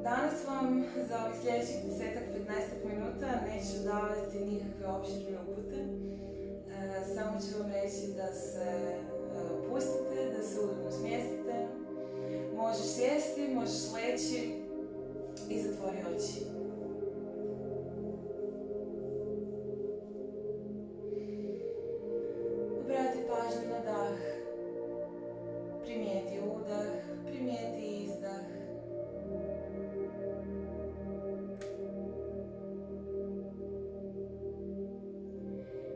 Danas vam za ovih sljedećih 10-15 minuta neću davati nikakve opširne upute. Samo ću vam reći da se pustite, da se udobno smjestite. Možeš sjesti, možeš leći i zatvori oči. Obrati pažnju na dah. Primijeti udah, primijeti izdah.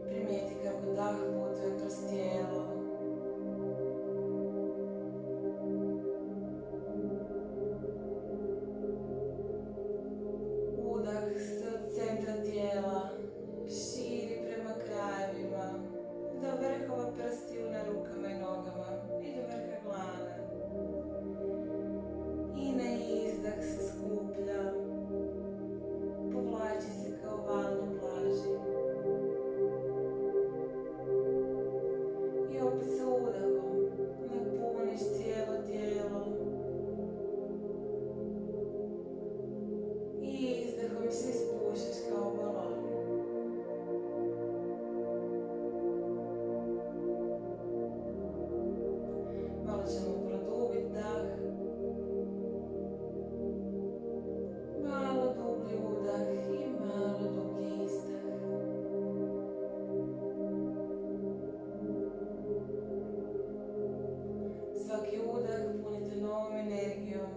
Primijeti kako dah putuje kroz tijelo. Udah se od centra tijela širi prema krajevima, do vrhova prstiju na rukama i nogama i do vrha glave. I na izdah se skuplja, povlači se kao val na plaži. I opet sa udahom napuniš cijelo tijelo. I izdahom se ispušiš kao balon. Malo ćemo produbiti dah. Malo dublji udah i malo dublji izdah. Svaki udah punite novom energijom.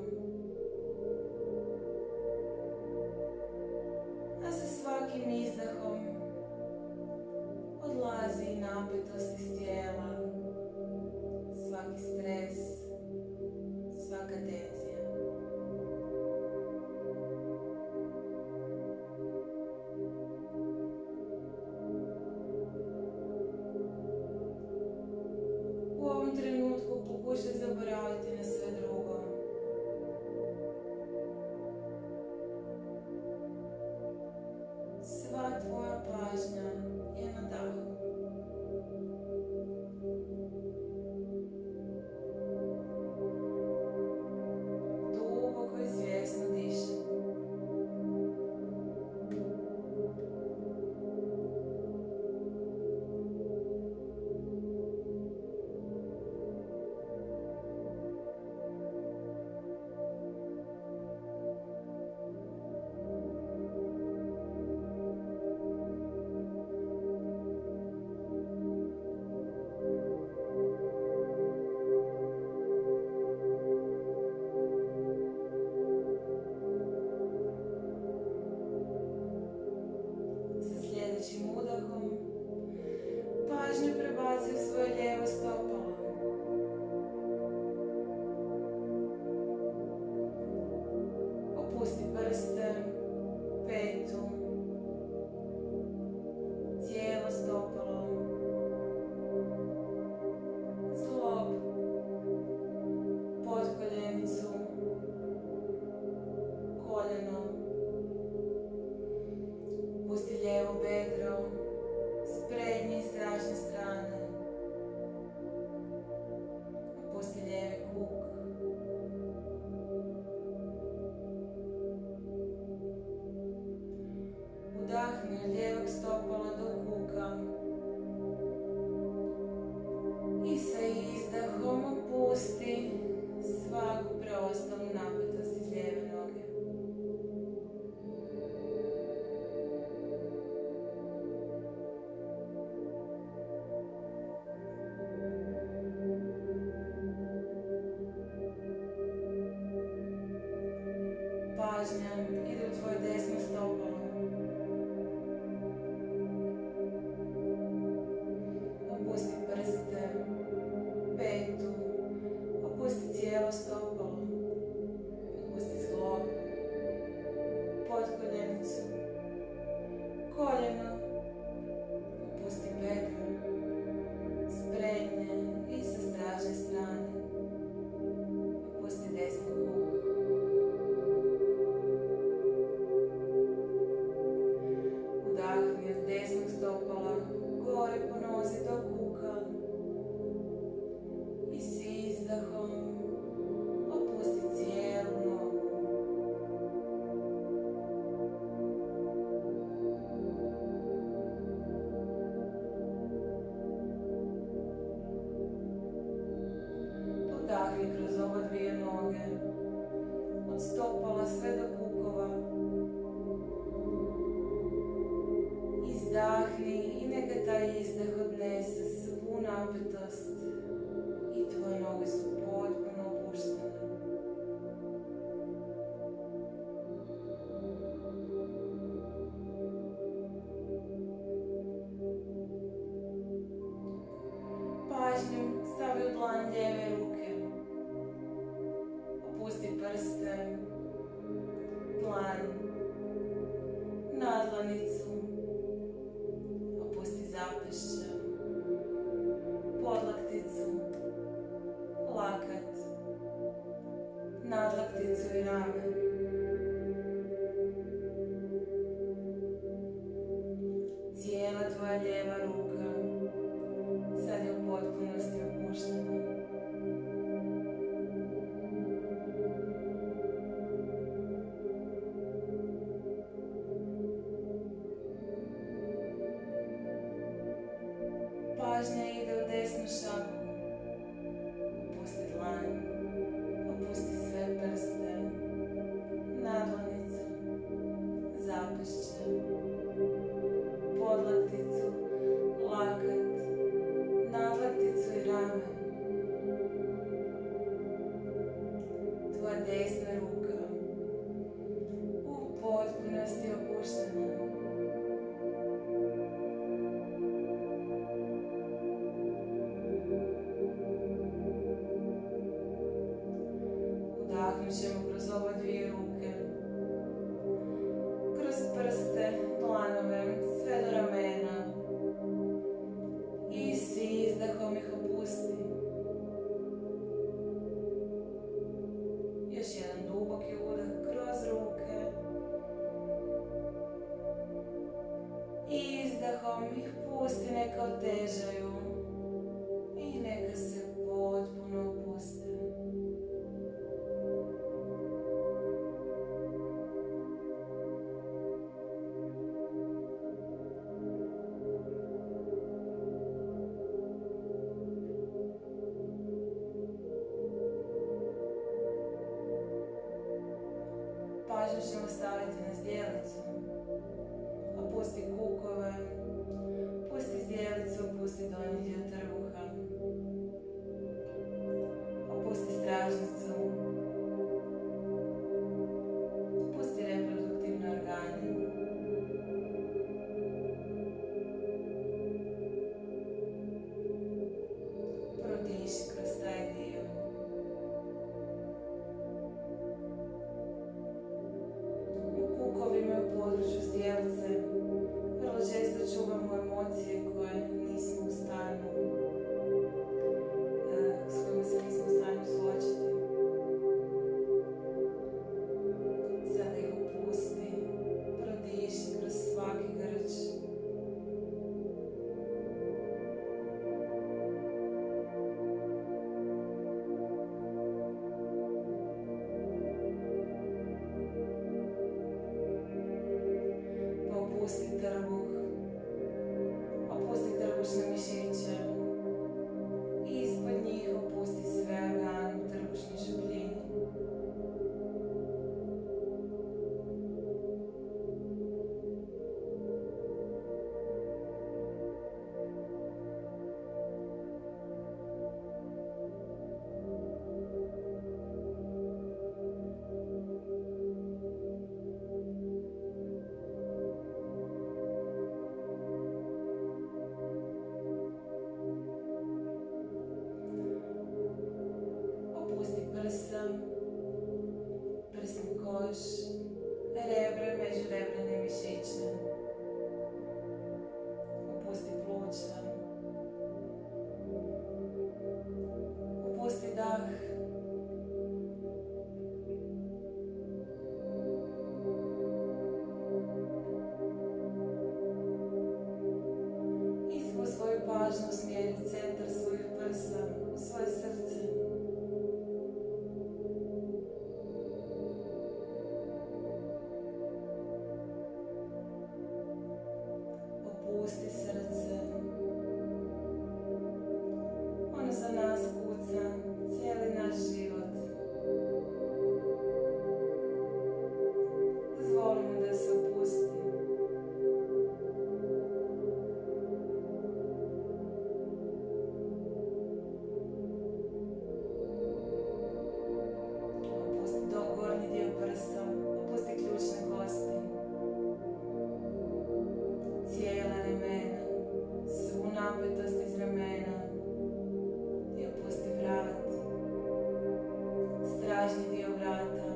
A sa svakim izdahom odlazi napetost iz tijela, svaki stres, svaka tenzija. U ovom trenutku pokušaj zaboraviti na sve drugo. Sva tvoja pažnja je na dahu. Duboko i svjesno diši. Sljedećim udahom pažnju prebaci u svoje lijevo stopalo. Opusti prste, petu, cijelo stopalo, zglob, potkoljenicu, koljeno. Pusti lijevo bedro s prednje i stražnje strane. Pusti lijevi kuk. Udahni od lijevog stopala do kuka. I sa izdahom opusti svaku preostalu napetost iz lijeve noge. Pažnja ide u tvoje desno stopalo. Opusti prste, petu, opusti cijelo stopalo. Opusti zglob, potkoljenicu, koljeno. Opusti bedro s prednje i sa stražnje strane. Opusti desni kuk. prste, dlan, nadlanicu, opusti zapešće, podlakticu, lakat, nadlakticu i rame. Cijela tvoja lijeva ruka sad je u potpunosti opuštena. Pažnja ide u desnu šaku. Opusti dlan, opusti sve prste, nadlanicu, zapešće, podlakticu, lakat, nadlakticu i rame. Tvoja desna ruka u potpunosti opuštena. Udahnut ćemo kroz oba dvije ruke, kroz prste, dlanove, sve do ramena i s izdahom ih opusti. Još jedan duboki udah kroz ruke i izdahom ih pusti, neka otežaju i neka se potpuno opuste. Pažnju ćemo staviti na zdjelicu. Opusti kukove, pusti zdjelicu, opusti donji dio trbuha. Opusti stražnicu. Pusti reproduktivne organe. Prodiši kroz taj dio. U području zdjelice vrlo često čuvamo emocije koje nismo u stanju, s kojima se nismo u stanju suočiti. Sada ih opusti, prodiši kroz svaki grč. Opusti trbuh, opusti trbušne mišiće i ispod njih opusti sve organe u trbušnoj šupljini. Prsni koš, rebra, međurebrane mišiće. Opusti pluća. Opusti dah. I svu svoju pažnju usmjeri u centar svojih prsa, u svoje srce. Opusti srce. Ono za nas kuca cijeli naš život. Dozvolimo da se opusti. Opusti gornji dio prsa. Opusti ključne kosti. Cijela ramena, svu napetost iz ramena i opusti vrat, stražni dio vrata,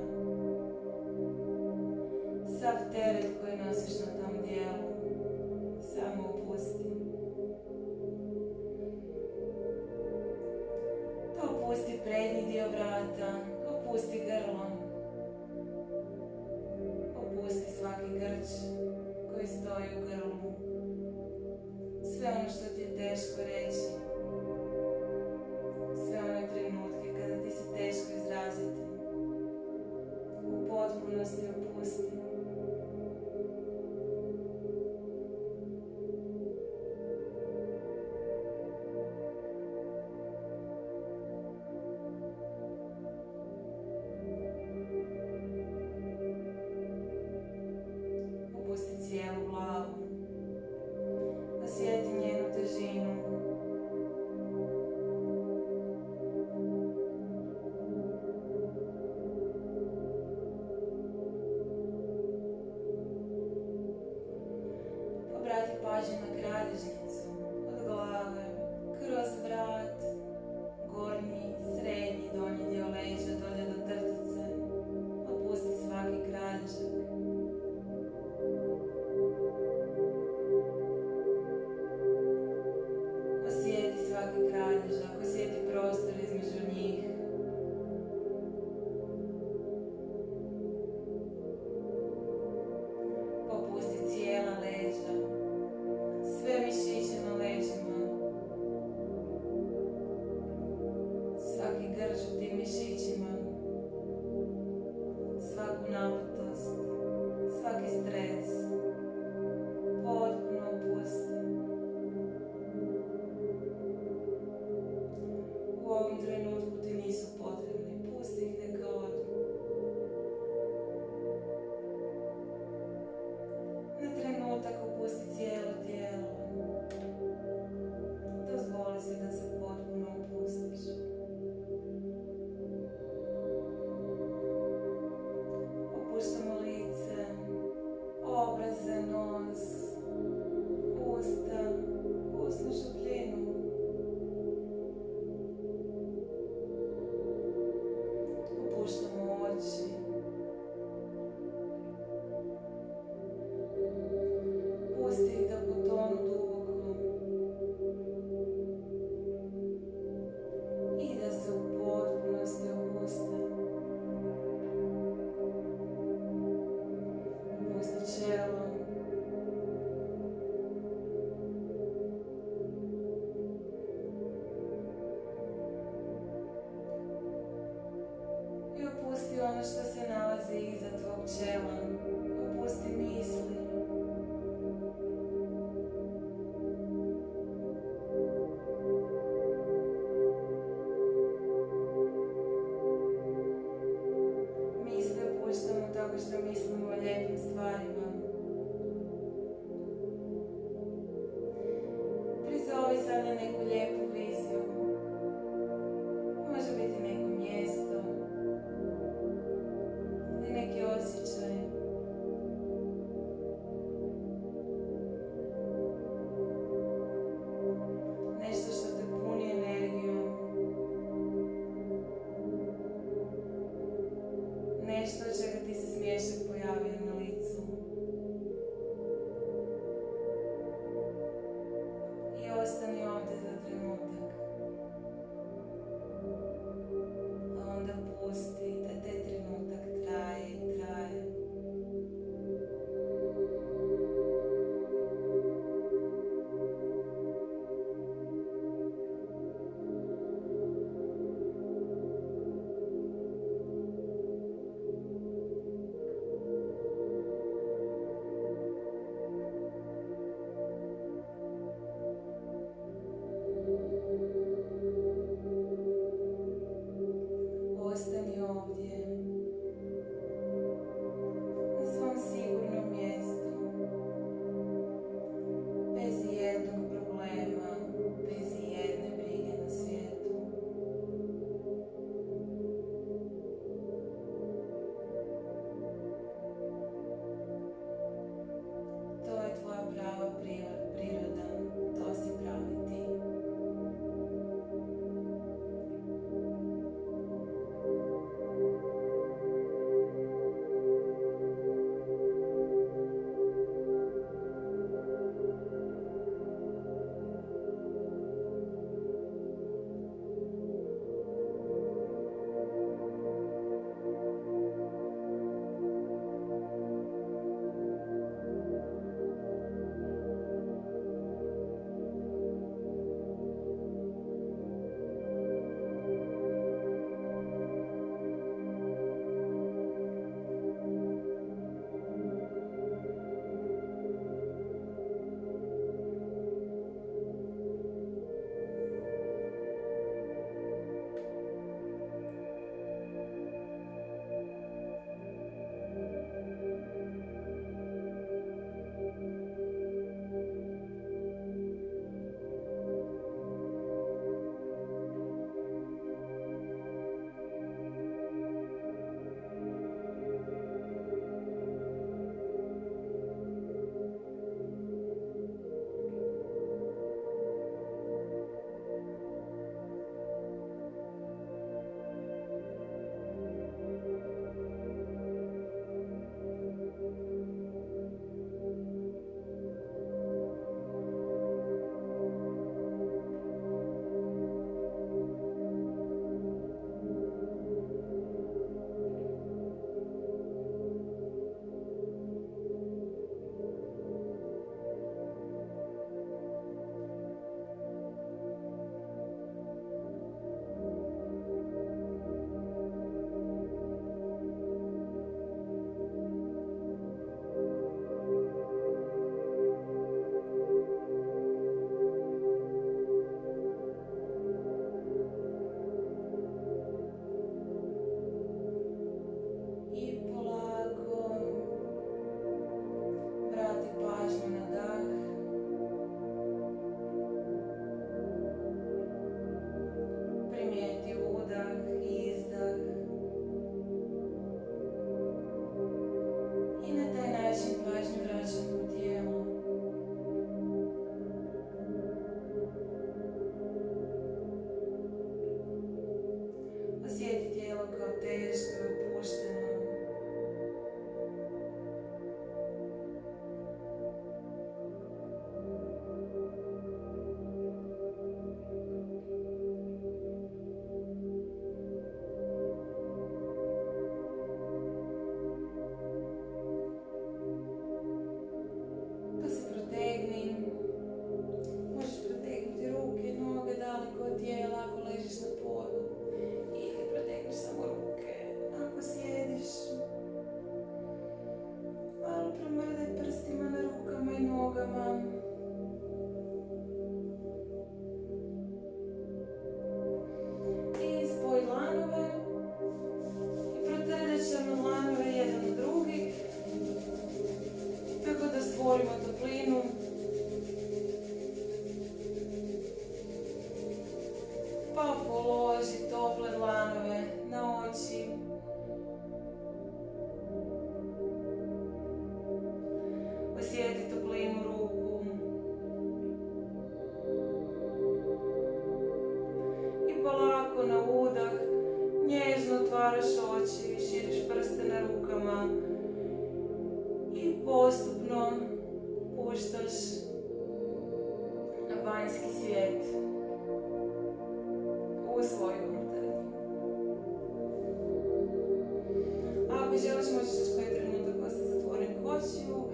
stoji u grlu, sve ono što ti je teško reći, sve one trenutke kada ti se teško izraziti, u potpunosti opusti. Opusti cijelu glavu, osjeti njenu težinu. Obrati pažnju na kralježnicu, od glave, kroz vrat, gornji, srednji, donji dio leđa, dolje do trtice. Opusti svaki kralježak. Osjeti svaki kralježak, osjeti prostor između njih. Popusti cijela leđa, sve mišiće na leđima, svaki grč u tim mišićima, svaku naputost, svaki stres, potpuno opusti. U ovom trenutku ti nisu potrebni, pusti ih neka odu. Na trenutak opusti cijelo tijelo. Dozvoli si da se potpuno opustiš. Opuštamo lice, obraze, nos, usta, usnu šupljinu. Opuštamo oči. Pusti ih da potonu duboko i da se u potpunosti opuste. Opusti čelo. I opusti ono što se nalazi iza tvog čela. Opusti misli. Misli opuštamo tako što mislimo o lijepim stvarima. Prizovi sada neku lijepu viziju. Može biti neko mjesto ili neki osjećaj. Nešto što te puni energijom. Nešto od čega ti se smiješak pojavio na licu. I ostani ovdje za trenutak. A onda pusti da taj trenutak traje i traje. nogama. I spoj dlanove. I protegnut ćemo dlanove jedan u drugi. Tako da stvorimo toplinu. Pa položi tople dlanove na oči. Osjeti toplinu ruku. I polako na udah nježno otvaraš oči, širiš prste na rukama i postupno puštaš vanjski svijet u svoju unutarnju. Ako želiš, možeš još koji trenutak ostati zatvorenih očiju.